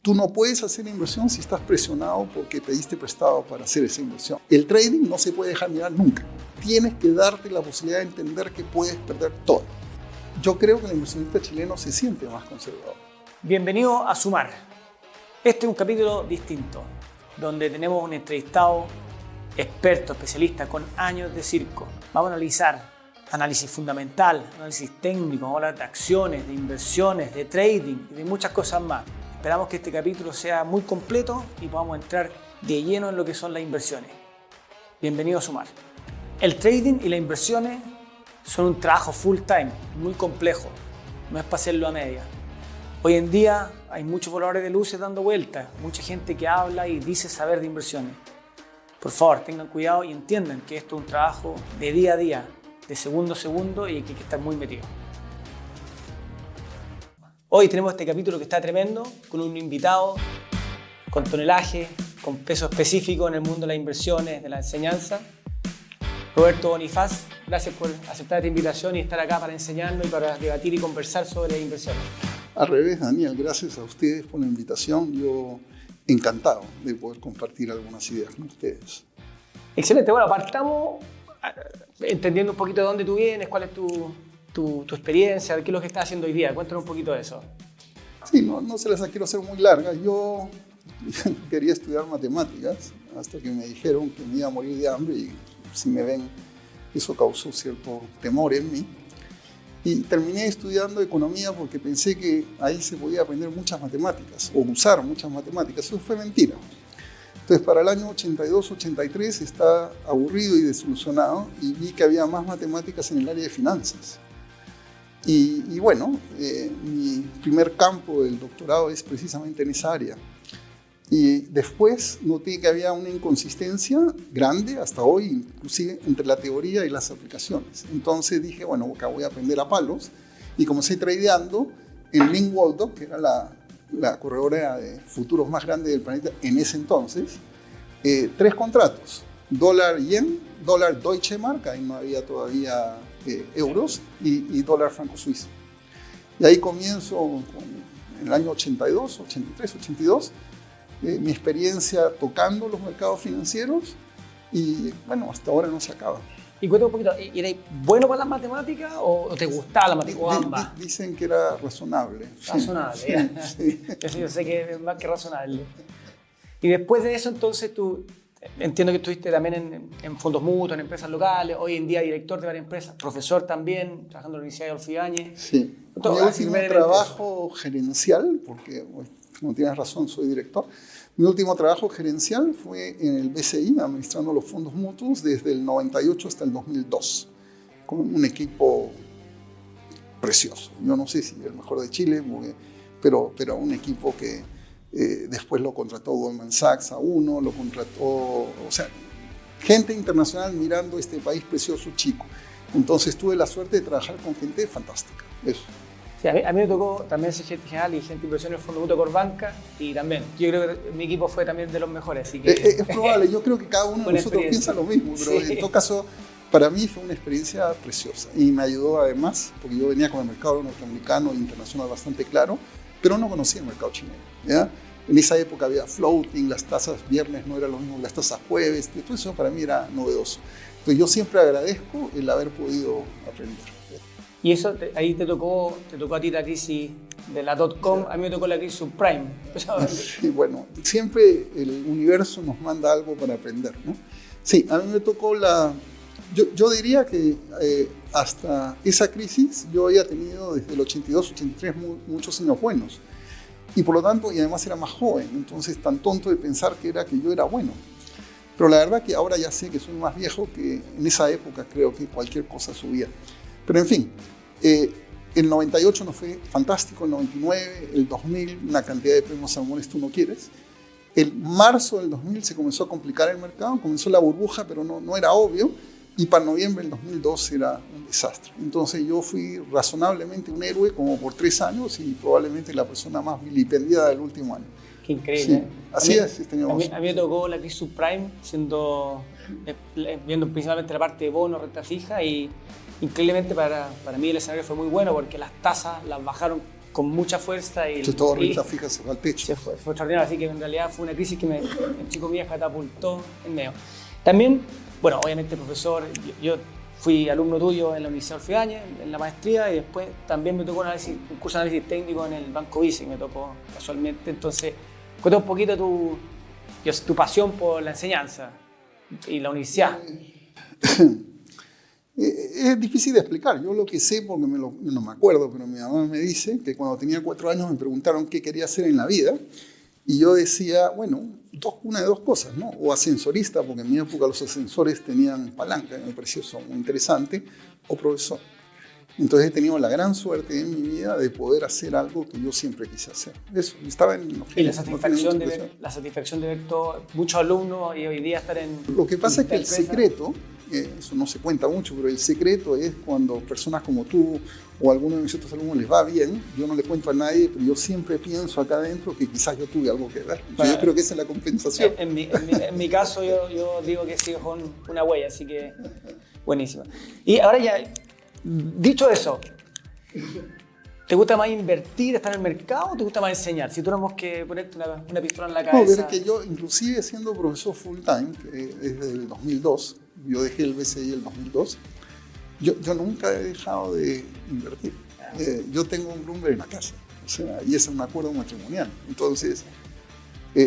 Tú no puedes hacer inversión si estás presionado porque pediste prestado para hacer esa inversión. El trading no se puede dejar mirar nunca. Tienes que darte la posibilidad de entender que puedes perder todo. Yo creo que el inversionista chileno se siente más conservador. Bienvenido a Sumar. Este es un capítulo distinto, donde tenemos un entrevistado experto, especialista, con años de circo. Vamos a analizar análisis fundamental, análisis técnico, vamos a hablar de acciones, de inversiones, de trading y de muchas cosas más. Esperamos que este capítulo sea muy completo y podamos entrar de lleno en lo que son las inversiones. Bienvenido a Sumar. El trading y las inversiones son un trabajo full time, muy complejo, no es para hacerlo a media. Hoy en día hay muchos voladores de luces dando vueltas, mucha gente que habla y dice saber de inversiones. Por favor, tengan cuidado y entiendan que esto es un trabajo de día a día, de segundo a segundo, y hay que estar muy metido. Hoy tenemos este capítulo que está tremendo, con un invitado con tonelaje, con peso específico en el mundo de las inversiones, de la enseñanza. Roberto Bonifaz, gracias por aceptar esta invitación y estar acá para enseñarnos y para debatir y conversar sobre las inversiones. Al revés, Daniel, gracias a ustedes por la invitación. Yo encantado de poder compartir algunas ideas con ustedes. Excelente. Bueno, partamos entendiendo un poquito de dónde tú vienes, cuál es tu experiencia, qué es lo que estás haciendo hoy día. Cuéntanos un poquito de eso. Sí, no se las quiero hacer muy largas. Yo quería estudiar matemáticas hasta que me dijeron que me iba a morir de hambre y si me ven, eso causó cierto temor en mí. Y terminé estudiando economía porque pensé que ahí se podía aprender muchas matemáticas o usar muchas matemáticas. Eso fue mentira. Entonces, para el año 82-83 estaba aburrido y desilusionado y vi que había más matemáticas en el área de finanzas. Y bueno, mi primer campo del doctorado es precisamente en esa área. Y después noté que había una inconsistencia grande, hasta hoy, inclusive entre la teoría y las aplicaciones. Entonces dije, bueno, acá voy a aprender a palos. Y comencé tradeando en Lynn Waldo, que era la corredora de futuros más grande del planeta en ese entonces, 3 contratos: dólar-yen, dólar-Deutsche Mark, ahí no había todavía euros, y dólar franco suizo. Y ahí comienzo en el año 82, 83, 82, mi experiencia tocando los mercados financieros y bueno, hasta ahora no se acaba. Y cuéntame un poquito, ¿eres bueno para las matemáticas o te gustaba la matemática o ambas? Dicen que era razonable. Razonable, sí. Sí. Yo sé que es más que razonable. Y después de eso, entonces, tú entiendo que estuviste también en fondos mutuos, en empresas locales, hoy en día director de varias empresas, profesor también, trabajando en la Universidad de Adolfo Ibáñez. Sí, mi último trabajo gerencial, porque como tienes razón, soy director. Mi último trabajo gerencial fue en el BCI, administrando los fondos mutuos desde el 98 hasta el 2002, con un equipo precioso. Yo no sé si el mejor de Chile, pero un equipo que después lo contrató Goldman Sachs a uno, lo contrató, o sea, gente internacional mirando este país precioso, chico. Entonces tuve la suerte de trabajar con gente fantástica, eso. Sí, a mí me tocó también ser gerente general y gente de inversión en el Fondo Mutuo Corbanca, y también, yo creo que mi equipo fue también de los mejores. Así que, es probable, yo creo que cada uno de nosotros piensa lo mismo, pero sí. En todo caso, para mí fue una experiencia preciosa y me ayudó además, porque yo venía con el mercado norteamericano e internacional bastante claro, pero no conocía el mercado chileno, ¿ya? En esa época había floating, las tasas viernes no eran lo mismo que las tasas jueves, todo eso para mí era novedoso. Entonces yo siempre agradezco el haber podido aprender. Y eso, ahí te tocó a ti la crisis de la .com, a mí me tocó la crisis subprime. Sí, bueno, siempre el universo nos manda algo para aprender, ¿no? Sí, a mí me tocó yo diría que hasta esa crisis yo había tenido desde el 82, 83 muchos años buenos. Y por lo tanto, y además era más joven, entonces tan tonto de pensar que yo era bueno. Pero la verdad que ahora ya sé que soy más viejo, que en esa época creo que cualquier cosa subía. Pero en fin, el 98 nos fue fantástico, el 99, el 2000, una cantidad de premios salmones tú no quieres. El marzo del 2000 se comenzó a complicar el mercado, comenzó la burbuja, pero no era obvio. Y para noviembre del 2002 era un desastre. Entonces yo fui razonablemente un héroe como por 3 años y probablemente la persona más vilipendiada del último año. Qué increíble. Sí, así es. A mí me tocó la crisis subprime, viendo principalmente la parte de bonos, renta fija, y increíblemente para mí el escenario fue muy bueno porque las tasas las bajaron con mucha fuerza. Y todo renta fija se fue al techo. Fue extraordinario, así que en realidad fue una crisis que me, entre comillas, catapultó en medio. También, bueno, obviamente profesor, yo fui alumno tuyo en la Universidad Adolfo Ibáñez, en la maestría, y después también me tocó un curso de análisis técnico en el Banco Vice, que me tocó casualmente. Entonces, cuéntame un poquito tu pasión por la enseñanza y la universidad. Es difícil de explicar. Yo lo que sé, porque no me acuerdo, pero mi mamá me dice que cuando tenía 4 años me preguntaron qué quería hacer en la vida. Y yo decía, bueno, una de dos cosas, ¿no? O ascensorista, porque en mi época los ascensores tenían palanca, me pareció eso muy interesante, o profesor. Entonces he tenido la gran suerte en mi vida de poder hacer algo que yo siempre quise hacer. Eso, estaba en los y la satisfacción de ver muchos alumnos y hoy día estar en... Lo que pasa es que el secreto, eso no se cuenta mucho, pero el secreto es cuando personas como tú o alguno de mis otros alumnos les va bien, yo no le cuento a nadie, pero yo siempre pienso acá adentro que quizás yo tuve algo que ver. Bueno, yo creo que esa es la compensación. En mi caso yo digo que sí, con una huella, así que buenísimo. Y ahora ya, dicho eso, ¿te gusta más invertir, estar en el mercado o te gusta más enseñar? Si tuviéramos que ponerte una pistola en la cabeza. No, pero es que yo, inclusive siendo profesor full time, desde el 2002, yo dejé el BCI en el 2002, yo nunca he dejado de invertir. Yo tengo un Bloomberg en la casa, o sea, y es un acuerdo matrimonial. Entonces,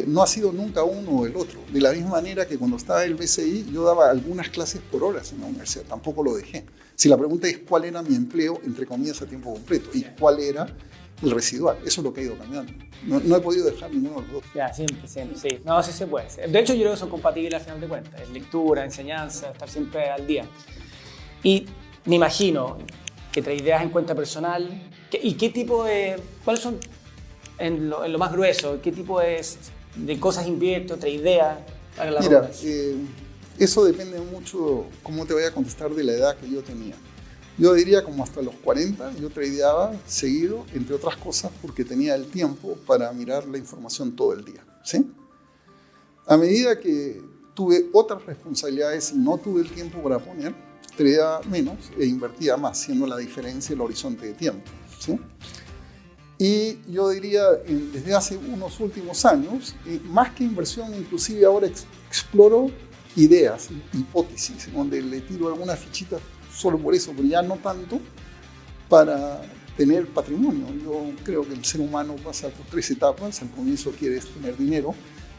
no ha sido nunca uno o el otro. De la misma manera que cuando estaba en el BCI, yo daba algunas clases por horas en la universidad, tampoco lo dejé. Si la pregunta es cuál era mi empleo, entre comillas, a tiempo completo, y cuál era el residual, eso es lo que ha ido cambiando. No he podido dejar ninguno de los dos. Ya, siempre, sí. No, sí se puede. De hecho, yo creo que son compatibles al final de cuentas. Es lectura, enseñanza, estar siempre al día. Y me imagino que traes ideas en cuenta personal. ¿Y qué tipo de... ¿Cuáles son, en lo más grueso, qué tipo de cosas inviertes, otra idea? Mira, eso depende mucho cómo te voy a contestar de la edad que yo tenía. Yo diría como hasta los 40 yo tradeaba seguido, entre otras cosas, porque tenía el tiempo para mirar la información todo el día, ¿sí? A medida que tuve otras responsabilidades y no tuve el tiempo para poner, tradeaba menos e invertía más, siendo la diferencia el horizonte de tiempo, ¿sí? Y yo diría, desde hace unos últimos años, más que inversión, inclusive ahora exploro ideas, hipótesis, donde le tiro algunas fichitas solo por eso, pero ya no tanto para tener patrimonio. Yo creo que el ser humano pasa por 3 etapas. Al comienzo quieres tener dinero,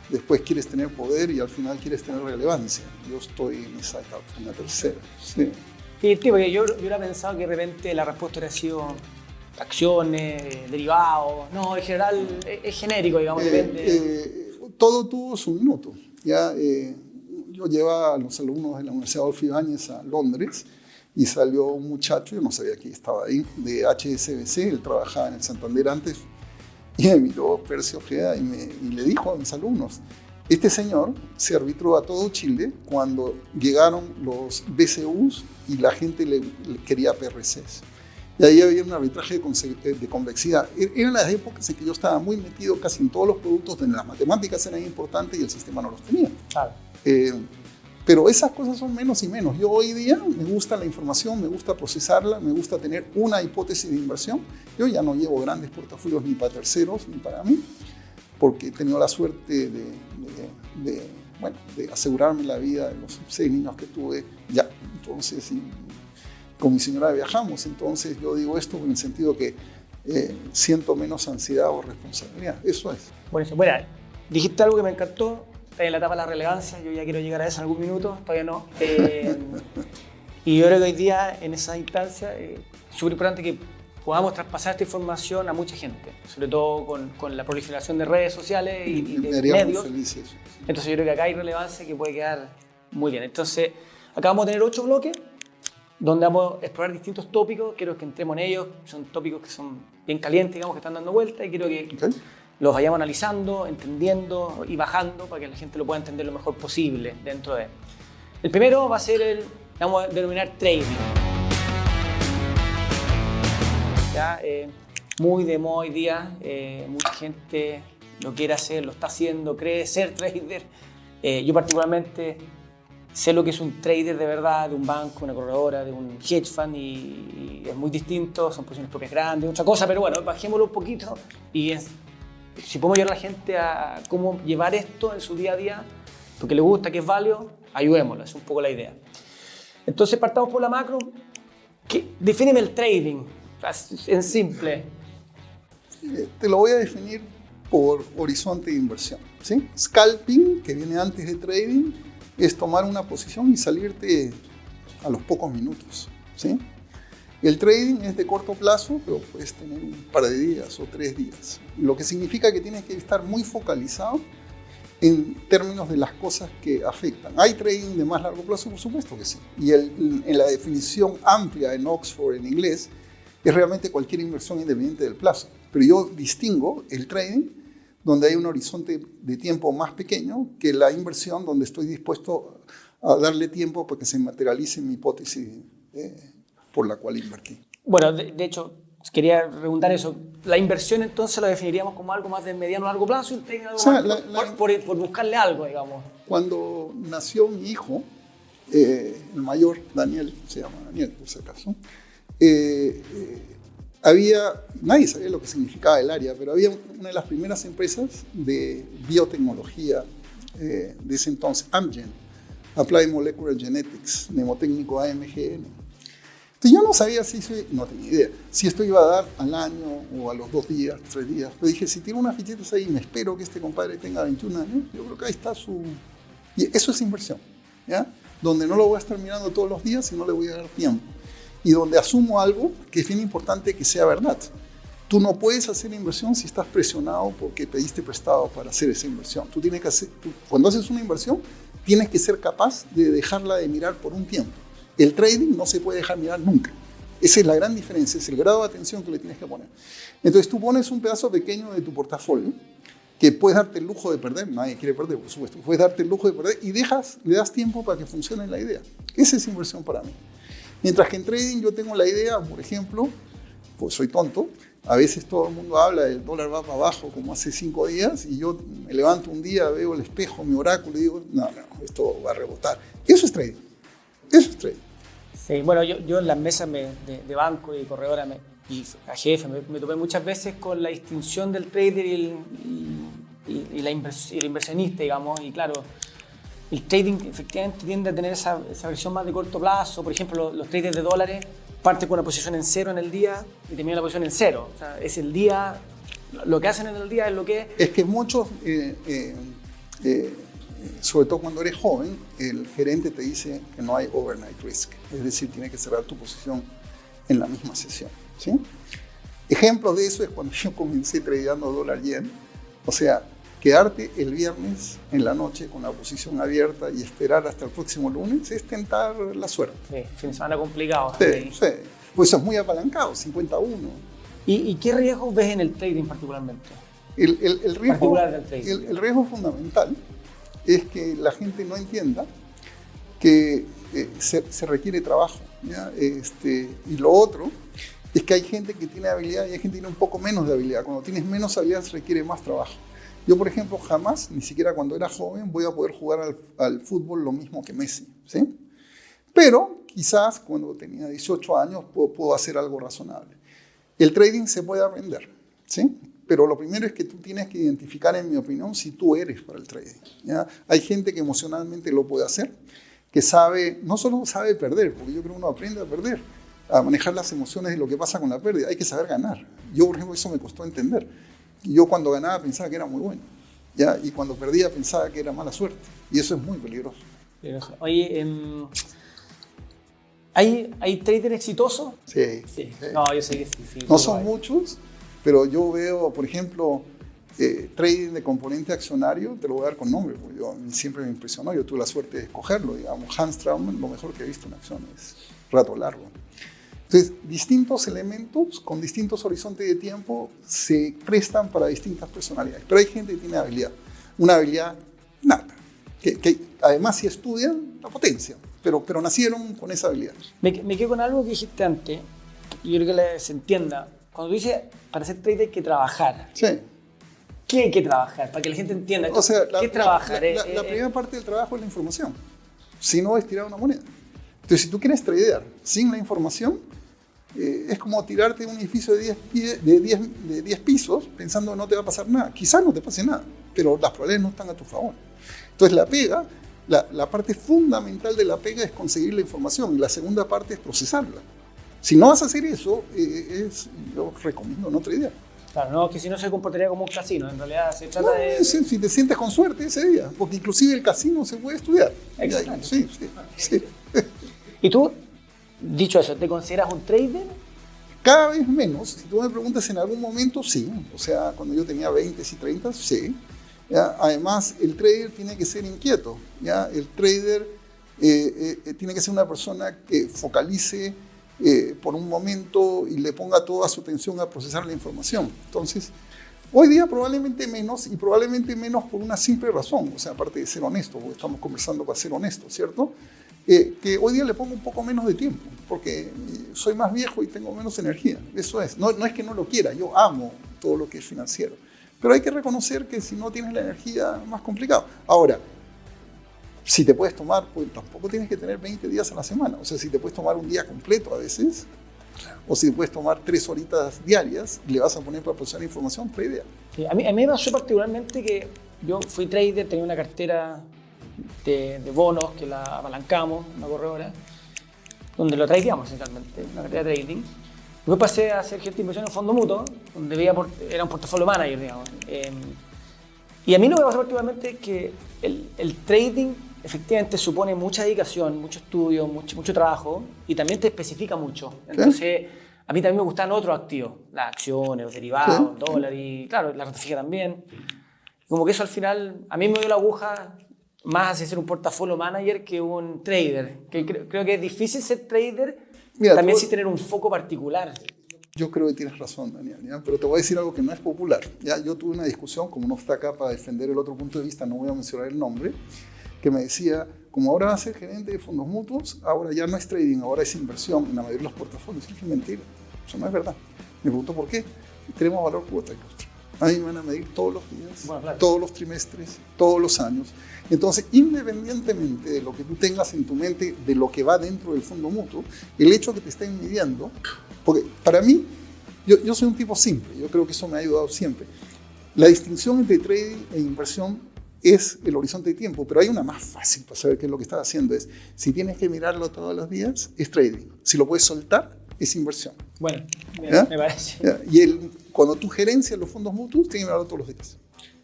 después quieres tener poder y al final quieres tener relevancia. Yo estoy en esa etapa, en la tercera. Sí. Sí, porque yo hubiera pensado que de repente la respuesta hubiera sido acciones, derivados. No, en general es genérico, digamos, depende. Todo tuvo su minuto. Ya, yo llevaba a los alumnos de la Universidad Adolfo Ibáñez a Londres y salió un muchacho, yo no sabía que estaba ahí, de HSBC, él trabajaba en el Santander antes, y me miró Percio Ojeda y le dijo a mis alumnos, este señor se arbitró a todo Chile cuando llegaron los BCUs y la gente le quería PRCs. Y ahí había un arbitraje de convexidad. Eran las épocas en que yo estaba muy metido casi en todos los productos donde las matemáticas eran importantes y el sistema no los tenía. Claro. Pero esas cosas son menos y menos. Yo hoy día me gusta la información, me gusta procesarla, me gusta tener una hipótesis de inversión. Yo ya no llevo grandes portafolios ni para terceros ni para mí, porque he tenido la suerte de asegurarme la vida de los 6 niños que tuve ya. Entonces, con mi señora viajamos. Entonces, yo digo esto en el sentido que siento menos ansiedad o responsabilidad. Eso es. Bueno, dijiste algo que me encantó. Está en la etapa de la relevancia, yo ya quiero llegar a eso en algún minuto, todavía no. Y yo creo que hoy día, en esa instancia, es súper importante que podamos traspasar esta información a mucha gente, sobre todo con la proliferación de redes sociales y de medios. Entonces yo creo que acá hay relevancia que puede quedar muy bien. Entonces, acá vamos a tener 8 bloques, donde vamos a explorar distintos tópicos. Quiero que entremos en ellos, son tópicos que son bien calientes, digamos, que están dando vuelta, y quiero que los vayamos analizando, entendiendo y bajando para que la gente lo pueda entender lo mejor posible dentro de él. El primero va a ser vamos a denominar trading. ¿Ya? Muy de moda hoy día, mucha gente lo quiere hacer, lo está haciendo, cree ser trader. Yo particularmente sé lo que es un trader de verdad, de un banco, una corredora, de un hedge fund, y es muy distinto, son posiciones propias grandes, otra cosa, pero bueno, bajémoslo un poquito y si podemos ayudar a la gente a cómo llevar esto en su día a día, porque le gusta, que es válido, ayudémoslo, es un poco la idea. Entonces partamos por la macro. Defíneme el trading, en simple. Te lo voy a definir por horizonte de inversión, ¿sí? Scalping, que viene antes de trading, es tomar una posición y salirte a los pocos minutos, ¿sí? El trading es de corto plazo, pero puedes tener un par de días o 3 días. Lo que significa que tienes que estar muy focalizado en términos de las cosas que afectan. ¿Hay trading de más largo plazo? Por supuesto que sí. Y en la definición amplia en Oxford en inglés, es realmente cualquier inversión independiente del plazo. Pero yo distingo el trading donde hay un horizonte de tiempo más pequeño que la inversión donde estoy dispuesto a darle tiempo para que se materialice mi hipótesis por la cual invertí. Bueno, de hecho, quería preguntar eso. La inversión entonces la definiríamos como algo más de mediano a largo plazo y el trading algo por buscarle algo, digamos. Cuando nació mi hijo, el mayor, Daniel, se llama Daniel por si acaso, nadie sabía lo que significaba el área, pero había una de las primeras empresas de biotecnología de ese entonces, Amgen, Applied Molecular Genetics, Mnemotécnico AMGN. Entonces yo no sabía no tenía idea, si esto iba a dar al año o a los 2 días, 3 días. Pero dije, si tiro unas fichitas ahí y me espero que este compadre tenga 21 años, yo creo que ahí está su... Y eso es inversión, ¿ya? Donde no lo voy a estar mirando todos los días y no le voy a dar tiempo. Y donde asumo algo que es bien importante que sea verdad. Tú no puedes hacer inversión si estás presionado porque pediste prestado para hacer esa inversión. Cuando haces una inversión, tienes que ser capaz de dejarla de mirar por un tiempo. El trading no se puede dejar mirar nunca. Esa es la gran diferencia, es el grado de atención que le tienes que poner. Entonces tú pones un pedazo pequeño de tu portafolio que puedes darte el lujo de perder, nadie quiere perder, por supuesto, puedes darte el lujo de perder y le das tiempo para que funcione la idea. Esa es inversión para mí. Mientras que en trading yo tengo la idea, por ejemplo, pues soy tonto, a veces todo el mundo habla del dólar va para abajo como hace 5 días y yo me levanto un día, veo el espejo, mi oráculo y digo, no, esto va a rebotar. Eso es trading. Eso es trading. Sí, bueno, yo en las mesas de banco y corredora y AGF me topé muchas veces con la distinción del trader y el inversionista, digamos, y claro, el trading efectivamente tiende a tener esa versión más de corto plazo. Por ejemplo, los traders de dólares parten con una posición en 0 en el día y terminan la posición en 0. O sea, es el día, lo que hacen en el día es lo que es. Es que muchos, sobre todo cuando eres joven, el gerente te dice que no hay overnight risk. Es decir, tienes que cerrar tu posición en la misma sesión, ¿sí? Ejemplos de eso es cuando yo comencé tradeando dólar-yen. O sea, quedarte el viernes en la noche con la posición abierta y esperar hasta el próximo lunes es tentar la suerte. Sí, fin de semana complicado. Sí. Pues eso es muy apalancado, 51. ¿Y qué riesgos ves en el trading particularmente? El riesgo fundamental es que la gente no entienda que se requiere trabajo, ¿ya? Y lo otro es que hay gente que tiene habilidad y hay gente que tiene un poco menos de habilidad. Cuando tienes menos habilidad se requiere más trabajo. Yo, por ejemplo, jamás, ni siquiera cuando era joven, voy a poder jugar al fútbol lo mismo que Messi, ¿sí? Pero quizás cuando tenía 18 años puedo hacer algo razonable. El trading se puede aprender, ¿sí? Pero lo primero es que tú tienes que identificar, en mi opinión, si tú eres para el trading, ¿ya? Hay gente que emocionalmente lo puede hacer, que sabe, no solo sabe perder, porque yo creo que uno aprende a perder, a manejar las emociones de lo que pasa con la pérdida. Hay que saber ganar. Yo, por ejemplo, eso me costó entender. Yo cuando ganaba pensaba que era muy bueno, ¿ya? Y cuando perdía pensaba que era mala suerte. Y eso es muy peligroso. Oye, ¿hay traders exitosos? Sí. No, yo sé que sí. No son muchos, pero yo veo, por ejemplo, trading de componente accionario, te lo voy a dar con nombre, porque a mí siempre me impresionó. Yo tuve la suerte de escogerlo, digamos. Hans Traumann, lo mejor que he visto en acciones, rato largo. Entonces, distintos elementos con distintos horizontes de tiempo se prestan para distintas personalidades. Pero hay gente que tiene habilidad, una habilidad nata, que además si estudian, la potencia, pero nacieron con esa habilidad. Me quedo con algo que dijiste antes, y yo creo que se entienda. Cuando tú dices, para ser trader hay que trabajar. Sí. ¿Qué hay que trabajar? Para que la gente entienda. O sea, ¿Qué trabajar? La primera parte del trabajo es la información. si no es tirar una moneda. Entonces, si tú quieres tradear sin la información, es como tirarte un edificio de 10 pisos pensando que no te va a pasar nada. Quizás no te pase nada, pero las probabilidades no están a tu favor. Entonces, la pega, la parte fundamental de la pega es conseguir la información y la segunda parte es procesarla. Si no vas a hacer eso, yo recomiendo no tradear. Claro, no, que si no se comportaría como un casino, en realidad se trata de... Si te sientes con suerte ese día, porque inclusive el casino se puede estudiar. Exacto. Sí. ¿Y tú, dicho eso, te consideras un trader? Cada vez menos. Si tú me preguntas en algún momento, sí. O sea, cuando yo tenía 20 y 30, sí. ¿Ya? Además, el trader tiene que ser inquieto. ¿Ya? El trader tiene que ser una persona que focalice por un momento y le ponga toda su atención a procesar la información. Entonces, hoy día probablemente menos, y probablemente menos por una simple razón. O sea, aparte de ser honesto, porque estamos conversando para ser honestos, ¿cierto? Que hoy día le pongo un poco menos de tiempo, porque soy más viejo y tengo menos energía. Eso es. No es que no lo quiera, yo amo todo lo que es financiero. Pero hay que reconocer que si no tienes la energía, es más complicado. Ahora, si te puedes tomar, pues tampoco tienes que tener 20 días a la semana. O sea, si te puedes tomar un día completo a veces, o si te puedes tomar 3 horitas diarias y le vas a poner para procesar información, tradea. Sí, a mí me pasó particularmente que yo fui trader, tenía una cartera de bonos que la apalancamos, una corredora, donde lo tradeamos esencialmente, una cartera de trading. Después pasé a hacer gestión de inversión en fondo mutuo, donde era un portafolio manager, digamos. Y a mí lo que me pasó particularmente es que el trading efectivamente supone mucha dedicación, mucho estudio, mucho trabajo, y también te especifica mucho. Entonces, a mí también me gustan otros activos, las acciones, los derivados, el dólar, y claro, la renta fija también. Como que eso al final, a mí me dio la aguja más hacia ser un portafolio manager que un trader. Que creo que es difícil ser trader, también sin tener un foco particular. Yo creo que tienes razón, Daniel, ¿ya? Pero te voy a decir algo que no es popular. ¿Ya? Yo tuve una discusión, como no está acá para defender el otro punto de vista, no voy a mencionar el nombre, que me decía, como ahora va a ser gerente de fondos mutuos, ahora ya no es trading, ahora es inversión en la mayoría de los portafolios. Eso es mentira, eso no es verdad. Me pregunto por qué. Tenemos valor cuota industria. A mí me van a medir todos los días, claro, todos los trimestres, todos los años. Entonces, independientemente de lo que tú tengas en tu mente, de lo que va dentro del fondo mutuo, el hecho de que te estén midiendo, porque para mí, yo soy un tipo simple, yo creo que eso me ha ayudado siempre. La distinción entre trading e inversión es el horizonte de tiempo, pero hay una más fácil para saber qué es lo que estás haciendo. Es, si tienes que mirarlo todos los días, es trading. Si lo puedes soltar, es inversión. Bueno, me parece. ¿Ya? Y cuando tú gerencias los fondos mutuos, tienes que mirarlo todos los días.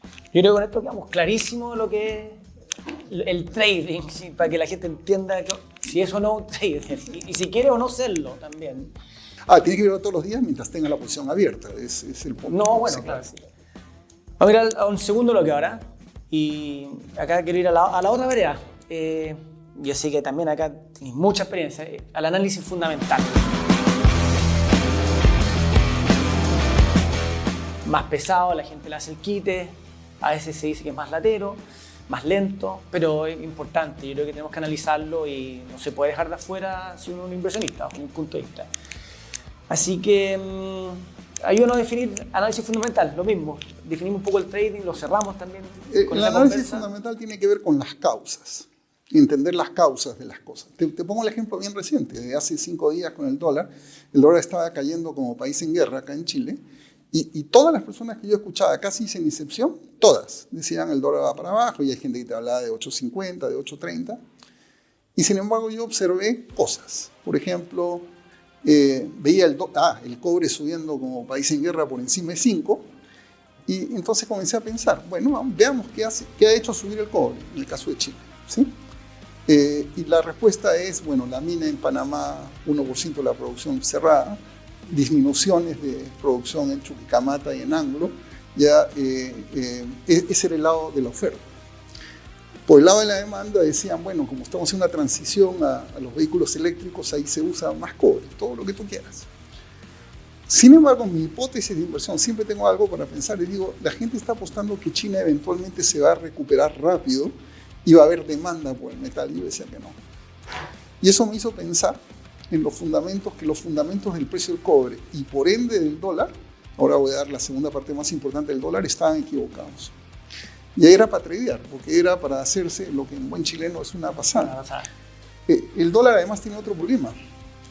Yo creo que con esto quedamos clarísimo lo que es el trading, ¿sí? Para que la gente entienda si es o no un trader y si quiere o no serlo también. Tienes que verlo todos los días mientras tenga la posición abierta, es el punto. No, bueno, claro. Sí. Vamos a ir a un segundo bloque ahora. Y acá quiero ir a la otra vereda. Yo sé que también acá tienes mucha experiencia, al análisis fundamental. Más pesado, la gente le hace el quite, a veces se dice que es más latero, más lento, pero es importante. Yo creo que tenemos que analizarlo y no se puede dejar de afuera si uno es un inversionista, bajo mi punto de vista. Así que ayúdanos a definir análisis fundamental, lo mismo. Definimos un poco el trading, lo cerramos también. El análisis fundamental tiene que ver con las causas, entender las causas de las cosas. Te pongo el ejemplo bien reciente, de hace 5 días con el dólar estaba cayendo como país en guerra acá en Chile, y todas las personas que yo escuchaba, casi sin excepción, todas decían el dólar va para abajo, y hay gente que te hablaba de 8.50, de 8.30, y sin embargo yo observé cosas. Por ejemplo, veía el cobre subiendo como país en guerra por encima de 5, y entonces comencé a pensar, bueno, veamos qué ha hecho subir el cobre, en el caso de Chile, ¿sí? Y la respuesta es, bueno, la mina en Panamá, 1% de la producción cerrada, disminuciones de producción en Chuquicamata y en Anglo, ya ese era el lado de la oferta. Por el lado de la demanda decían, bueno, como estamos en una transición a los vehículos eléctricos, ahí se usa más cobre, todo lo que tú quieras. Sin embargo, mi hipótesis de inversión, siempre tengo algo para pensar y digo, la gente está apostando que China eventualmente se va a recuperar rápido y va a haber demanda por el metal, y yo decía que no. Y eso me hizo pensar en los fundamentos del precio del cobre y por ende del dólar, ahora voy a dar la segunda parte más importante del dólar, estaban equivocados. Y ahí era para tradear, porque era para hacerse lo que en buen chileno es una pasada. El dólar además tiene otro problema,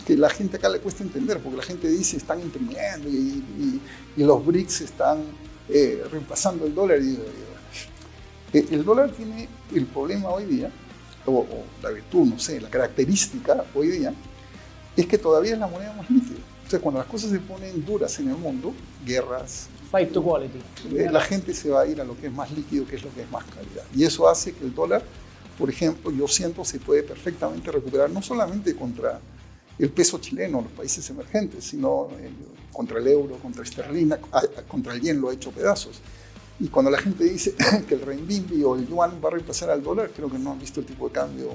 que la gente acá le cuesta entender, porque la gente dice están imprimiendo y los BRICS están reemplazando el dólar. El dólar tiene el problema hoy día, o la virtud, no sé, la característica hoy día, es que todavía es la moneda más líquida. Entonces, cuando las cosas se ponen duras en el mundo, guerras, fight to quality, la gente se va a ir a lo que es más líquido, que es lo que es más calidad. Y eso hace que el dólar, por ejemplo, yo siento se puede perfectamente recuperar, no solamente contra el peso chileno, los países emergentes, sino contra el euro, contra esterlina, contra el yen lo ha hecho pedazos. Y cuando la gente dice que el renminbi o el yuan va a reemplazar al dólar, creo que no han visto el tipo de cambio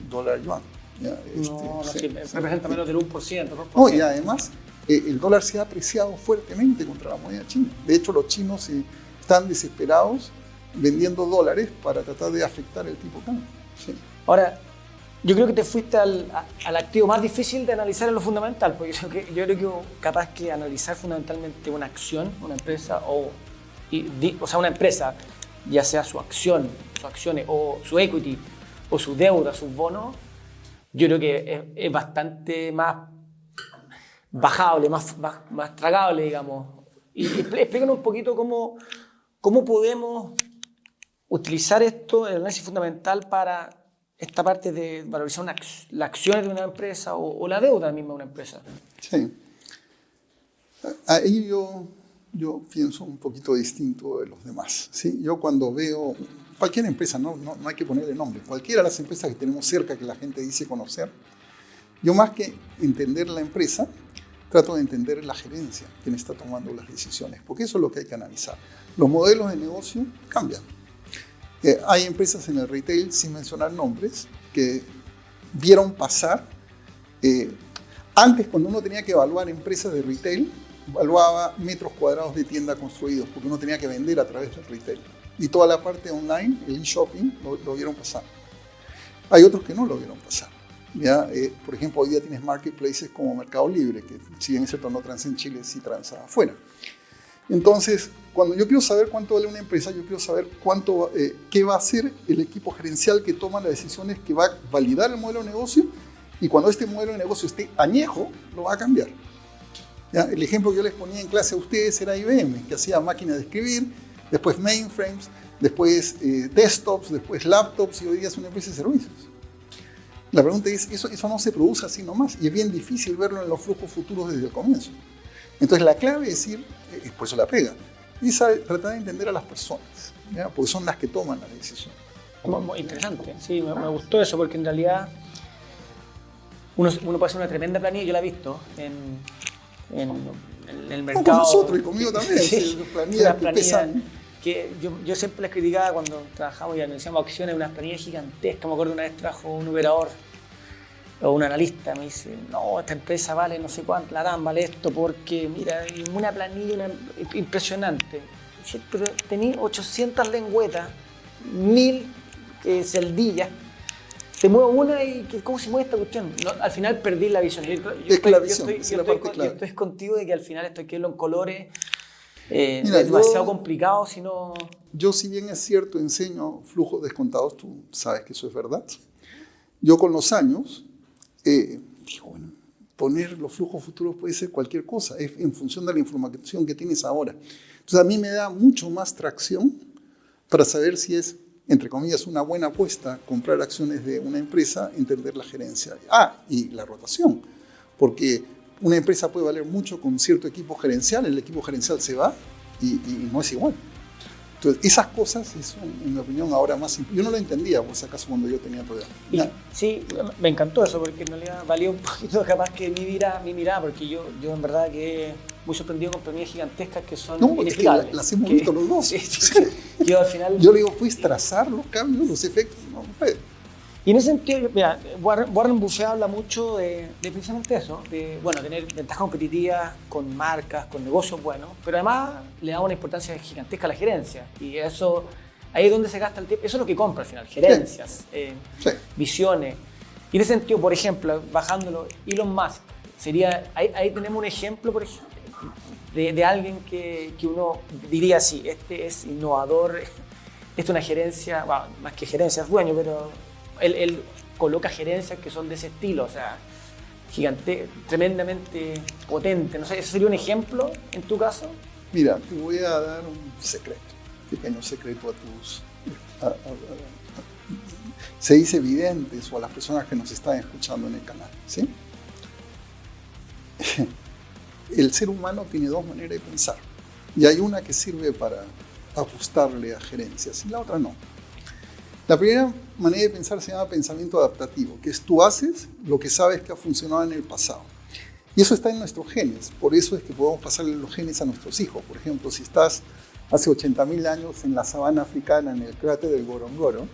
dólar-yuan. Representa menos del 1%, 2%. No, y además, el dólar se ha apreciado fuertemente contra la moneda china. De hecho, los chinos están desesperados vendiendo dólares para tratar de afectar el tipo de cambio. Sí. Ahora, yo creo que te fuiste al activo más difícil de analizar en lo fundamental, porque yo creo que capaz que analizar fundamentalmente una acción, una empresa, o sea, una empresa, ya sea su acción, sus acciones, o su equity, o su deuda, sus bonos, yo creo que es bastante más bajable, más tragable, digamos. Y explícanos un poquito cómo podemos utilizar esto, el análisis fundamental, para esta parte de valorizar las acciones de una empresa o la deuda misma de una empresa. Sí. Ahí yo pienso un poquito distinto de los demás. ¿Sí? Yo cuando veo cualquier empresa, no hay que ponerle nombre, cualquiera de las empresas que tenemos cerca que la gente dice conocer, yo más que entender la empresa, trato de entender la gerencia, quien está tomando las decisiones, porque eso es lo que hay que analizar. Los modelos de negocio cambian. Hay empresas en el retail, sin mencionar nombres, que vieron pasar, antes cuando uno tenía que evaluar empresas de retail, evaluaba metros cuadrados de tienda construidos, porque uno tenía que vender a través del retail. Y toda la parte online, el e-shopping, lo vieron pasar. Hay otros que no lo vieron pasar. ¿Ya? Por ejemplo, hoy día tienes marketplaces como Mercado Libre, que si bien es cierto no transa en Chile, sí transa afuera. Entonces, cuando yo quiero saber cuánto vale una empresa, yo quiero saber qué va a hacer el equipo gerencial que toma las decisiones, que va a validar el modelo de negocio, y cuando este modelo de negocio esté añejo, lo va a cambiar. ¿Ya? El ejemplo que yo les ponía en clase a ustedes era IBM, que hacía máquinas de escribir, después mainframes, después desktops, después laptops, y hoy día es una empresa de servicios. La pregunta es, eso no se produce así nomás, y es bien difícil verlo en los flujos futuros desde el comienzo. Entonces la clave es por eso la pega, y tratar de entender a las personas, ¿ya? Porque son las que toman la decisión. Muy interesante, sí, me gustó eso, porque en realidad uno puede hacer una tremenda planilla, yo la he visto en el mercado. Con nosotros y conmigo también, sí, planillas que pesan. Que yo siempre las criticaba cuando trabajamos y anunciamos acciones, unas planillas gigantescas. Me acuerdo una vez trajo un operador o un analista, me dice, no, esta empresa vale no sé cuánto, la dan, vale esto, porque mira, una planilla impresionante. Pero tenía 800 lengüetas, 1000 celdillas, te muevo una y ¿cómo se mueve esta cuestión? No, al final perdí la visión. Yo estoy contigo de que al final esto hay que verlo en colores. Mira, es demasiado complicado, si no... Yo, si bien es cierto, enseño flujos descontados, tú sabes que eso es verdad. Yo con los años, digo, bueno, poner los flujos futuros puede ser cualquier cosa, es en función de la información que tienes ahora. Entonces a mí me da mucho más tracción para saber si es, entre comillas, una buena apuesta comprar acciones de una empresa, entender la gerencia. Y la rotación, porque una empresa puede valer mucho con cierto equipo gerencial, el equipo gerencial se va y no es igual. Entonces, esas cosas son, en mi opinión, ahora más simples. Yo no lo entendía, por si acaso, cuando yo tenía tu edad. Sí, me encantó eso, porque en realidad valía un poquito capaz que mi mirada, porque yo en verdad quedé muy sorprendido con planillas gigantescas que son inexplicables. Es que las hemos visto los dos. Sí. Yo al final... Yo le digo, ¿puedes trazar los cambios, los efectos? No puede. Y en ese sentido, mira, Warren Buffett habla mucho de precisamente eso, de tener ventajas competitivas con marcas, con negocios buenos, pero además le da una importancia gigantesca a la gerencia. Y eso, ahí es donde se gasta el tiempo, eso es lo que compra al final, gerencias, visiones. Y en ese sentido, por ejemplo, bajándolo, Elon Musk, ahí tenemos un ejemplo, por ejemplo, de alguien que uno diría, sí, este es innovador es una gerencia, bueno, más que gerencia, es dueño, pero él coloca gerencias que son de ese estilo, o sea, gigante, tremendamente potente. No sé, ¿ese sería un ejemplo en tu caso? Mira, te voy a dar un secreto, pequeño secreto a tus... se dice videntes o a las personas que nos están escuchando en el canal, ¿sí? El ser humano tiene dos maneras de pensar. Y hay una que sirve para ajustarle a gerencias y la otra no. La primera manera de pensar se llama pensamiento adaptativo, que es tú haces lo que sabes que ha funcionado en el pasado. Y eso está en nuestros genes. Por eso es que podemos pasarle los genes a nuestros hijos. Por ejemplo, si estás hace 80.000 años en la sabana africana, en el cráter del Ngorongoro,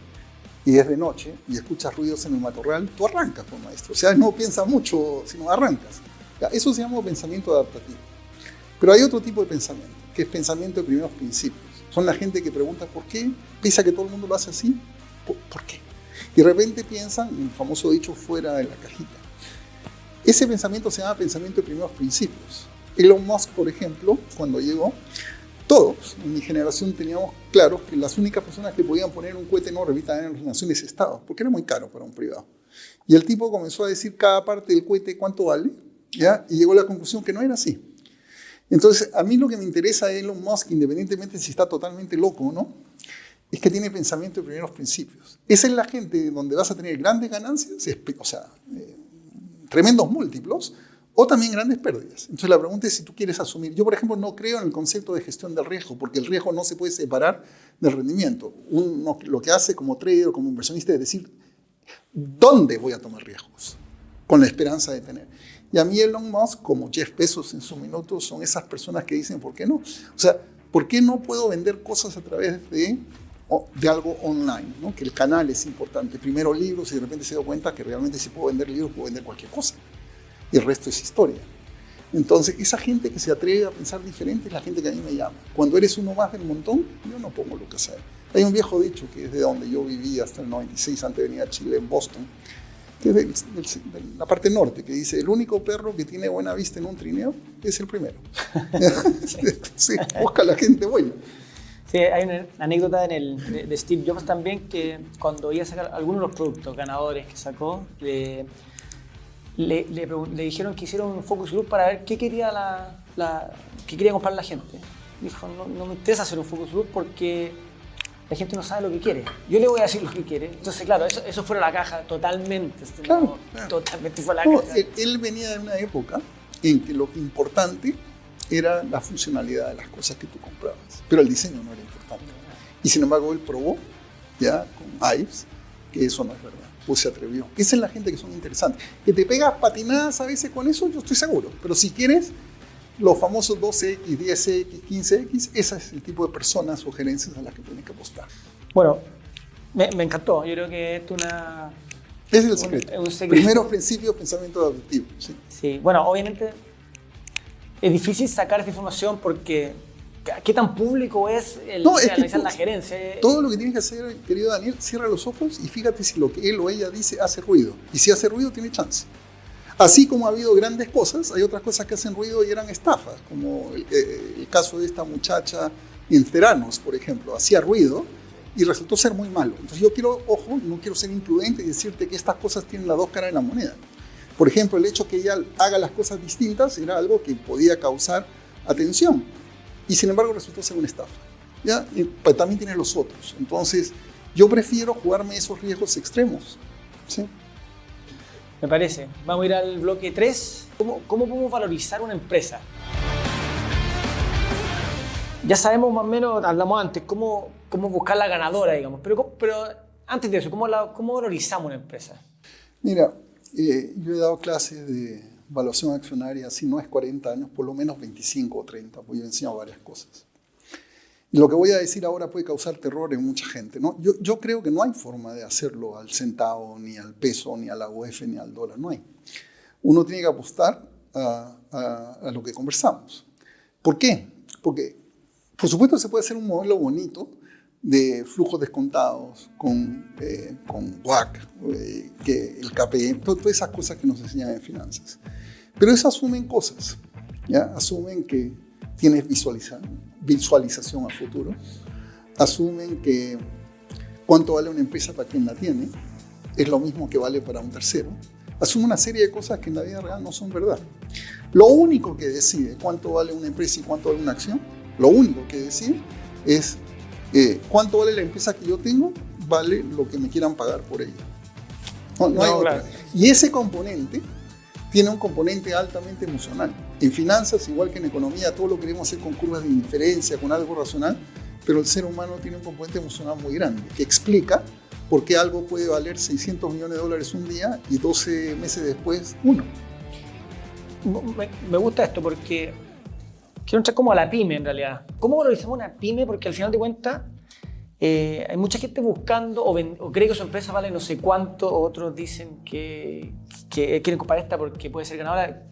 y es de noche y escuchas ruidos en el matorral, tú arrancas, pues, maestro. O sea, no piensas mucho, sino arrancas. Eso se llama pensamiento adaptativo. Pero hay otro tipo de pensamiento, que es pensamiento de primeros principios. Son la gente que pregunta ¿por qué? Pese a que todo el mundo lo hace así, ¿por qué? Y de repente piensan, el famoso dicho, fuera de la cajita. Ese pensamiento se llama pensamiento de primeros principios. Elon Musk, por ejemplo, cuando llegó, todos en mi generación teníamos claro que las únicas personas que podían poner un cohete en órbita eran las naciones estados, porque era muy caro para un privado. Y el tipo comenzó a decir cada parte del cohete cuánto vale, ¿ya? Y llegó a la conclusión que no era así. Entonces, a mí lo que me interesa de Elon Musk, independientemente si está totalmente loco o no, es que tiene pensamiento de primeros principios. Esa es la gente donde vas a tener grandes ganancias, o sea, tremendos múltiplos, o también grandes pérdidas. Entonces la pregunta es si tú quieres asumir. Yo, por ejemplo, no creo en el concepto de gestión del riesgo, porque el riesgo no se puede separar del rendimiento. Uno lo que hace como trader o como inversionista es decir, ¿dónde voy a tomar riesgos? Con la esperanza de tener. Y a mí Elon Musk, como Jeff Bezos en su minuto, son esas personas que dicen, ¿por qué no? O sea, ¿por qué no puedo vender cosas a través de algo online, ¿no? Que el canal es importante. Primero libros y de repente se da cuenta que realmente si puedo vender libros, puedo vender cualquier cosa. Y el resto es historia. Entonces, esa gente que se atreve a pensar diferente es la gente que a mí me llama. Cuando eres uno más del montón, yo no pongo lo que hacer. Hay un viejo dicho que es de donde yo viví hasta el 96, antes de venir a Chile, en Boston, que es de la parte norte, que dice, el único perro que tiene buena vista en un trineo es el primero. Sí, busca a la gente buena. Sí, hay una anécdota de Steve Jobs también, que cuando iba a sacar algunos de los productos ganadores que sacó, le dijeron que hiciera un focus group para ver qué quería qué quería comprar la gente. Dijo, no me interesa hacer un focus group porque la gente no sabe lo que quiere. Yo le voy a decir lo que quiere. Entonces, claro, eso fuera la caja totalmente. Claro. Totalmente fue la caja. Él venía de una época en que lo importante era la funcionalidad de las cosas que tú comprabas, pero el diseño no era importante. Y sin embargo, él probó ya con Ives que eso no es verdad. Pues se atrevió. Esa es la gente que son interesantes. Que te pegas patinadas a veces con eso, yo estoy seguro. Pero si quieres los famosos 12X, 10X, 15X, ese es el tipo de personas o gerencias a las que tienes que apostar. Bueno, me encantó. Yo creo que esto es el secreto. Un secreto. Primeros principios, pensamiento adaptativo. ¿Sí? Sí, bueno, obviamente es difícil sacar esta información porque ¿qué tan público es analizar la gerencia? Todo lo que tienes que hacer, querido Daniel, cierra los ojos y fíjate si lo que él o ella dice hace ruido. Y si hace ruido, tiene chance. Así como ha habido grandes cosas, hay otras cosas que hacen ruido y eran estafas, como el caso de esta muchacha en Theranos, por ejemplo. Hacía ruido y resultó ser muy malo. Entonces yo no quiero ser imprudente y decirte que estas cosas tienen las dos caras de la moneda. Por ejemplo, el hecho que ella haga las cosas distintas era algo que podía causar atención. Y sin embargo resultó ser una estafa. ¿Ya? Pero también tiene los otros. Entonces, yo prefiero jugarme esos riesgos extremos. ¿Sí? Me parece. Vamos a ir al bloque 3. ¿Cómo podemos valorizar una empresa? Ya sabemos más o menos, hablamos antes, cómo buscar la ganadora, digamos. Pero antes de eso, ¿cómo valorizamos una empresa? Mira, yo he dado clases de evaluación accionaria, si no es 40 años, por lo menos 25 o 30, porque yo he enseñado varias cosas. Y lo que voy a decir ahora puede causar terror en mucha gente, ¿no? Yo creo que no hay forma de hacerlo al centavo, ni al peso, ni a la UF, ni al dólar, no hay. Uno tiene que apostar a lo que conversamos. ¿Por qué? Porque, por supuesto, se puede hacer un modelo bonito de flujos descontados, con WACC, que el KPI, todas esas cosas que nos enseñan en finanzas. Pero esas asumen cosas, ¿ya? Asumen que tienes visualización a futuro, asumen que cuánto vale una empresa para quien la tiene es lo mismo que vale para un tercero. Asumen una serie de cosas que en la vida real no son verdad. Lo único que decide cuánto vale una empresa y cuánto vale una acción, lo único que decide es cuánto vale la empresa que yo tengo, vale lo que me quieran pagar por ella. No hay otra. Claro. Y ese componente tiene un componente altamente emocional. En finanzas, igual que en economía, todo lo queremos hacer con curvas de indiferencia, con algo racional, pero el ser humano tiene un componente emocional muy grande que explica por qué algo puede valer $600 millones un día y 12 meses después, uno. Me gusta esto porque quiero entrar como a la pyme en realidad. ¿Cómo valorizamos una pyme? Porque al final de cuentas hay mucha gente buscando o cree que su empresa vale no sé cuánto, otros dicen que quieren comprar esta porque puede ser ganadora.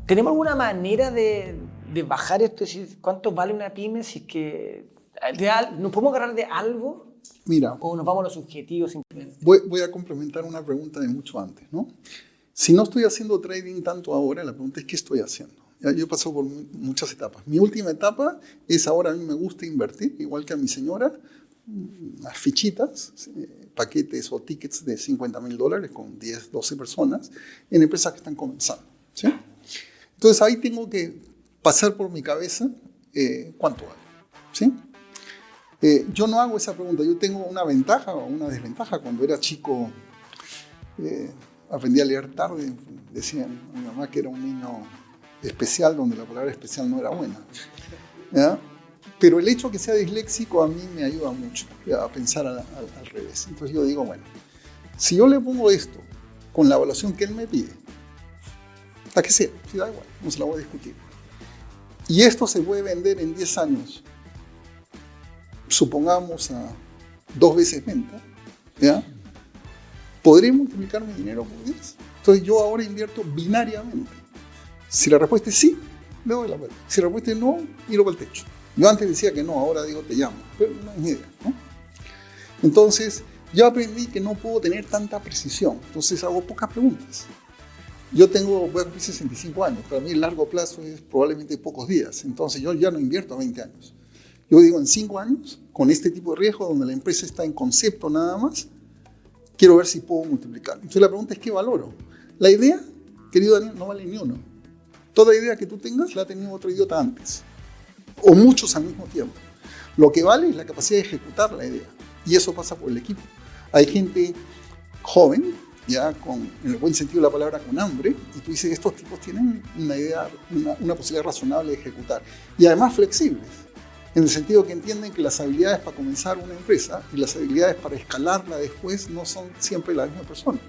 ¿Tenemos alguna manera de bajar esto? Es decir, ¿cuánto vale una pyme? Si es que ¿nos podemos agarrar de algo? Mira, ¿O nos vamos a los objetivos simplemente? voy a complementar una pregunta de mucho antes, ¿no? Si no estoy haciendo trading tanto ahora, la pregunta es ¿qué estoy haciendo? Ya, yo he pasado por muchas etapas. Mi última etapa es ahora a mí me gusta invertir, igual que a mi señora, unas fichitas, paquetes o tickets de $50,000 con 10, 12 personas en empresas que están comenzando, ¿sí? Entonces ahí tengo que pasar por mi cabeza cuánto vale, ¿sí? Yo no hago esa pregunta. Yo tengo una ventaja o una desventaja. Cuando era chico aprendí a leer tarde. Decían a mi mamá que era un niño especial, donde la palabra especial no era buena, ¿ya? Pero el hecho de que sea disléxico a mí me ayuda mucho a pensar al revés. Entonces yo digo, bueno, si yo le pongo esto con la evaluación que él me pide, la que sea, si da igual, no se la voy a discutir, y esto se puede vender en 10 años, supongamos a 2 veces venta, ¿ya? ¿Podré multiplicar mi dinero por 10? Entonces yo ahora invierto binariamente. Si la respuesta es sí, le doy la vuelta. Si la respuesta es no, miro para el techo. Yo antes decía que no, ahora digo te llamo, pero no es mi idea, ¿no? Entonces yo aprendí que no puedo tener tanta precisión, entonces hago pocas preguntas. Yo voy a cumplir 65 años, para mí el largo plazo es probablemente pocos días, entonces yo ya no invierto a 20 años. Yo digo en 5 años, con este tipo de riesgo, donde la empresa está en concepto nada más, quiero ver si puedo multiplicar. Entonces la pregunta es ¿qué valoro? La idea, querido Daniel, no vale ni uno. Toda idea que tú tengas la ha tenido otro idiota antes, o muchos al mismo tiempo. Lo que vale es la capacidad de ejecutar la idea, y eso pasa por el equipo. Hay gente joven, ya en el buen sentido de la palabra, con hambre, y tú dices, estos tipos tienen una idea, una posibilidad razonable de ejecutar, y además flexibles, en el sentido que entienden que las habilidades para comenzar una empresa y las habilidades para escalarla después no son siempre la misma persona.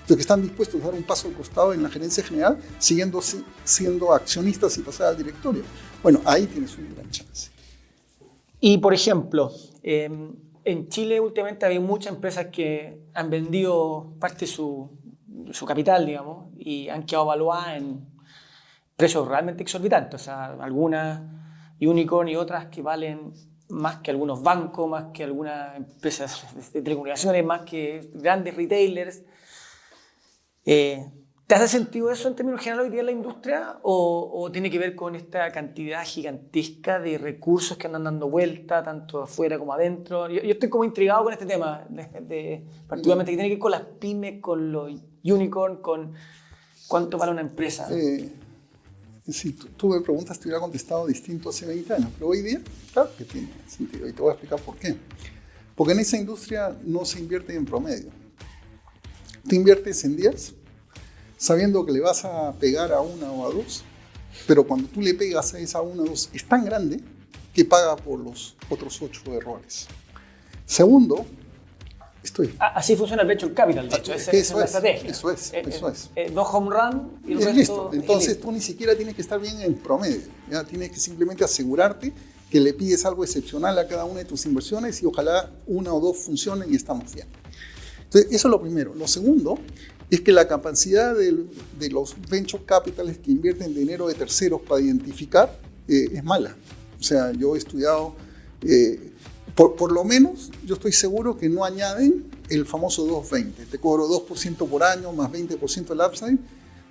Entonces, que están dispuestos a dar un paso al costado en la gerencia general, siendo accionistas y pasar al directorio. Bueno, ahí tienes un gran chance. Y, por ejemplo, en Chile últimamente hay muchas empresas que han vendido parte de su capital, digamos, y han quedado evaluadas en precios realmente exorbitantes. O sea, algunas unicorn y otras que valen más que algunos bancos, más que algunas empresas de telecomunicaciones, más que grandes retailers. ¿Te hace sentido eso en términos generales hoy día en la industria? ¿O tiene que ver con esta cantidad gigantesca de recursos que andan dando vuelta, tanto afuera como adentro? Yo estoy como intrigado con este tema, particularmente que tiene que ver con las pymes, con los unicorn, con cuánto vale una empresa. Si tú me preguntas, te hubiera contestado distinto hace 20 años, pero hoy día, claro que tiene sentido, y te voy a explicar por qué. Porque en esa industria no se invierte en promedio. Tú inviertes en 10, sabiendo que le vas a pegar a una o a dos, pero cuando tú le pegas a esa una o dos, es tan grande que paga por los otros 8 errores. Segundo, así funciona el venture capital, de hecho, esa es la estrategia. Eso es. 2 home run y el resto listo. Entonces tú ni siquiera tienes que estar bien en promedio, ¿ya? Tienes que simplemente asegurarte que le pides algo excepcional a cada una de tus inversiones y ojalá una o dos funcionen y estamos bien. Entonces, eso es lo primero. Lo segundo es que la capacidad de los venture capitals que invierten dinero de terceros para identificar es mala. O sea, yo he estudiado, por lo menos yo estoy seguro que no añaden el famoso 220. Te cobro 2% por año más 20% del upside,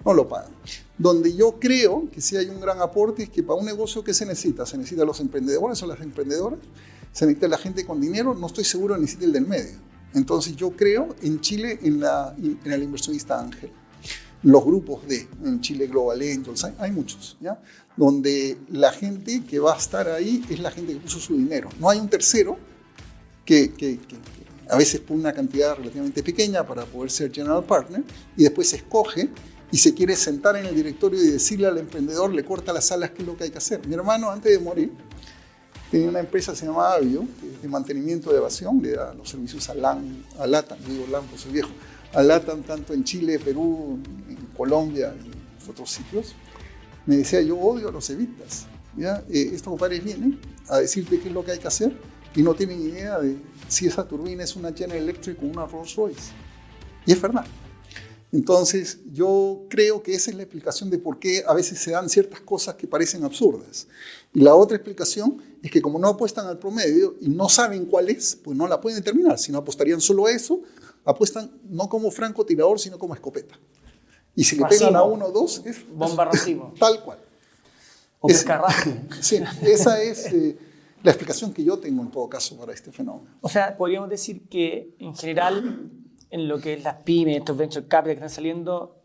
no lo pagan. Donde yo creo que sí hay un gran aporte es que para un negocio que se necesita los emprendedores o las emprendedoras Se necesita la gente con dinero, no estoy seguro que necesite el del medio. Entonces yo creo en Chile en el inversionista ángel. Los grupos en Chile Global Angels, hay muchos, ¿ya? Donde la gente que va a estar ahí es la gente que puso su dinero. No hay un tercero que a veces pone una cantidad relativamente pequeña para poder ser general partner y después se escoge y se quiere sentar en el directorio y decirle al emprendedor, le corta las alas, qué es lo que hay que hacer. Mi hermano, antes de morir, tenía una empresa que se llamaba Avio, de mantenimiento de evasión, le da los servicios a LATAM, digo LATAM, pues soy viejo, a LATAM tanto en Chile, Perú, en Colombia y en otros sitios. Me decía, yo odio a los evitas. ¿Ya? Estos compadres vienen a decirte qué es lo que hay que hacer y no tienen idea de si esa turbina es una General Electric o una Rolls Royce. Y es verdad. Entonces, yo creo que esa es la explicación de por qué a veces se dan ciertas cosas que parecen absurdas. Y la otra explicación es que como no apuestan al promedio y no saben cuál es, pues no la pueden determinar. Si no apostarían solo a eso, apuestan no como francotirador, sino como escopeta. Y si le pegan a uno o dos, es bomba racimo. Tal cual. O pescarraje. Sí, esa es la explicación que yo tengo en todo caso para este fenómeno. O sea, podríamos decir que en general, en lo que es las pymes, estos venture capital que están saliendo,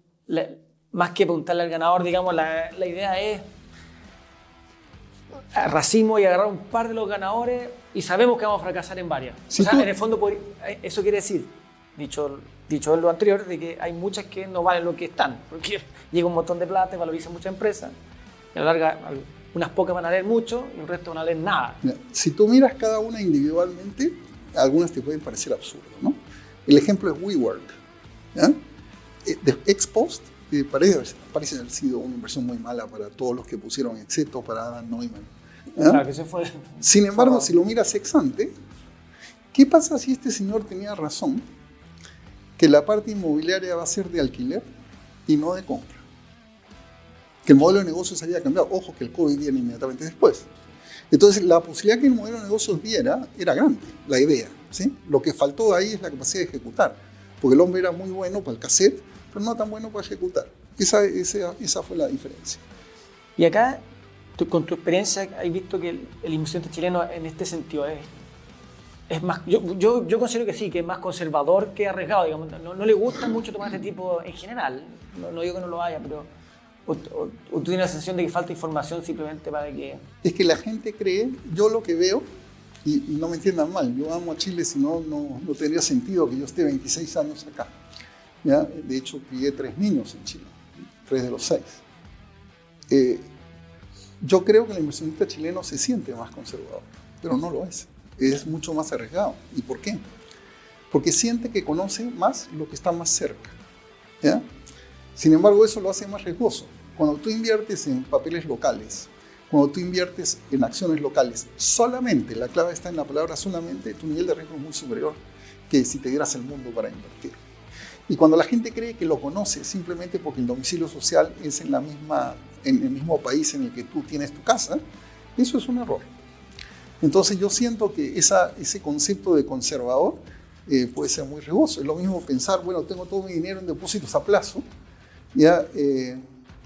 más que apuntarle al ganador, digamos, la idea es racimo y agarrar un par de los ganadores y sabemos que vamos a fracasar en varias. O sea, en el fondo, eso quiere decir, dicho en lo anterior, de que hay muchas que no valen lo que están, porque llega un montón de plata y valoriza muchas empresas, y a la larga unas pocas van a leer mucho y el resto van a leer nada. Si tú miras cada una individualmente, algunas te pueden parecer absurdas, ¿no? El ejemplo es WeWork, ¿ya? De ex post, parece haber sido una inversión muy mala para todos los que pusieron, excepto para Adam Neumann. ¿Ya? Claro, que se fue. Sin embargo, si lo miras ex ante, ¿qué pasa si este señor tenía razón que la parte inmobiliaria va a ser de alquiler y no de compra? Que el modelo de negocios había cambiado. Ojo que el COVID viene inmediatamente después. Entonces, la posibilidad que el modelo de negocios diera era grande, la idea, ¿sí? Lo que faltó ahí es la capacidad de ejecutar, porque el hombre era muy bueno para el cassette, pero no tan bueno para ejecutar. Esa fue la diferencia. Y acá, con tu experiencia, has visto que el inversionista chileno en este sentido es más, yo considero que sí, que es más conservador que arriesgado, digamos. No le gusta mucho tomar este tipo en general, no digo que no lo haya, pero o tú tienes la sensación de que falta información simplemente para que... Es que la gente cree, yo lo que veo, y no me entiendan mal, yo amo a Chile, si no tendría sentido que yo esté 26 años acá. ¿Ya? De hecho, crié 3 niños en Chile, 3 de los 6. Yo creo que el inversionista chileno se siente más conservador, pero no lo es. Es mucho más arriesgado. ¿Y por qué? Porque siente que conoce más lo que está más cerca. ¿Ya? Sin embargo, eso lo hace más riesgoso. Cuando tú inviertes en papeles locales, cuando tú inviertes en acciones locales, solamente, la clave está en la palabra solamente, tu nivel de riesgo es muy superior que si te dieras el mundo para invertir. Y cuando la gente cree que lo conoce simplemente porque el domicilio social es en el mismo país en el que tú tienes tu casa, eso es un error. Entonces yo siento que ese concepto de conservador puede ser muy riesgoso. Es lo mismo pensar, bueno, tengo todo mi dinero en depósitos a plazo, ya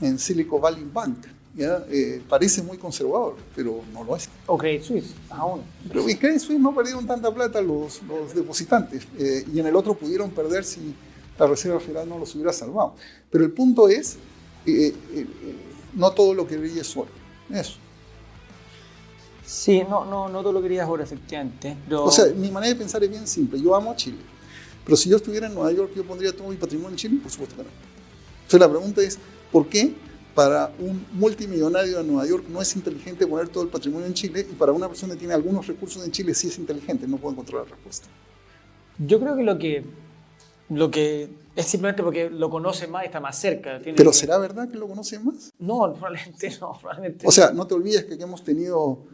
en Silicon Valley Bank, ya parece muy conservador, pero no lo es. O Credit Suisse, aún. Pero en Credit Suisse no perdieron tanta plata los depositantes, y en el otro pudieron perder si la Reserva Federal no los hubiera salvado. Pero el punto es, no todo lo que brilla es oro. Eso. Sí, no todo lo querías ahora, efectivamente. Pero... O sea, mi manera de pensar es bien simple. Yo amo a Chile. Pero si yo estuviera en Nueva York, ¿yo pondría todo mi patrimonio en Chile? Por supuesto que no. Entonces la pregunta es, ¿por qué para un multimillonario de Nueva York no es inteligente poner todo el patrimonio en Chile y para una persona que tiene algunos recursos en Chile sí es inteligente? No puedo encontrar la respuesta. Yo creo que lo que es simplemente porque lo conoce más y está más cerca. ¿Pero será verdad que lo conoce más? No, probablemente no. O sea, no te olvides que hemos tenido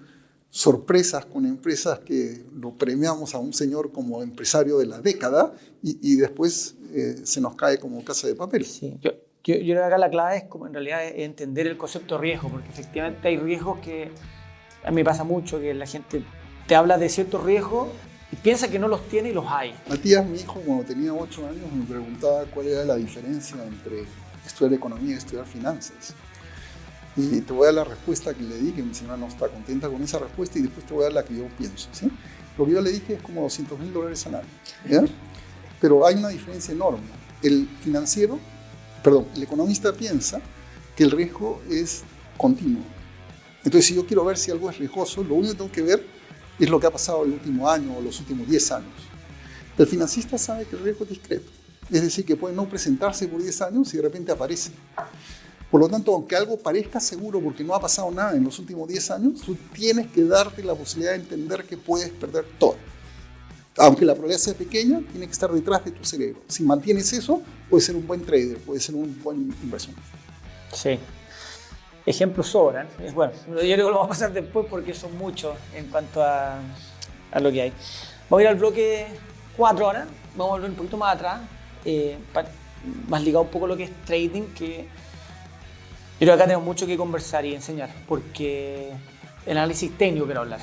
sorpresas con empresas que lo premiamos a un señor como empresario de la década y después se nos cae como casa de papel. Sí, yo creo que acá la clave es como en realidad entender el concepto de riesgo, porque efectivamente hay riesgos que a mí me pasa mucho, que la gente te habla de ciertos riesgos y piensa que no los tiene y los hay. Matías, mi hijo, cuando tenía 8 años, me preguntaba cuál era la diferencia entre estudiar economía y estudiar finanzas. Y te voy a dar la respuesta que le di, que mi señora no está contenta con esa respuesta, y después te voy a dar la que yo pienso, ¿sí? Lo que yo le dije es como $200.000 al año, ¿ya? Pero hay una diferencia enorme. El economista piensa que el riesgo es continuo. Entonces, si yo quiero ver si algo es riesgoso, lo único que tengo que ver es lo que ha pasado el último año o los últimos 10 años. El financista sabe que el riesgo es discreto. Es decir, que puede no presentarse por 10 años y de repente aparece. Por lo tanto, aunque algo parezca seguro porque no ha pasado nada en los últimos 10 años, tú tienes que darte la posibilidad de entender que puedes perder todo. Aunque la probabilidad sea pequeña, tiene que estar detrás de tu cerebro. Si mantienes eso, puedes ser un buen trader, puedes ser un buen inversionista. Sí. Ejemplos sobran. Bueno, yo creo que lo vamos a pasar después porque son muchos en cuanto a lo que hay. Vamos a ir al bloque 4 ahora. Vamos a volver un poquito más atrás. Más ligado un poco a lo que es trading, que yo creo que acá tenemos mucho que conversar y enseñar, porque el análisis técnico quiero hablar.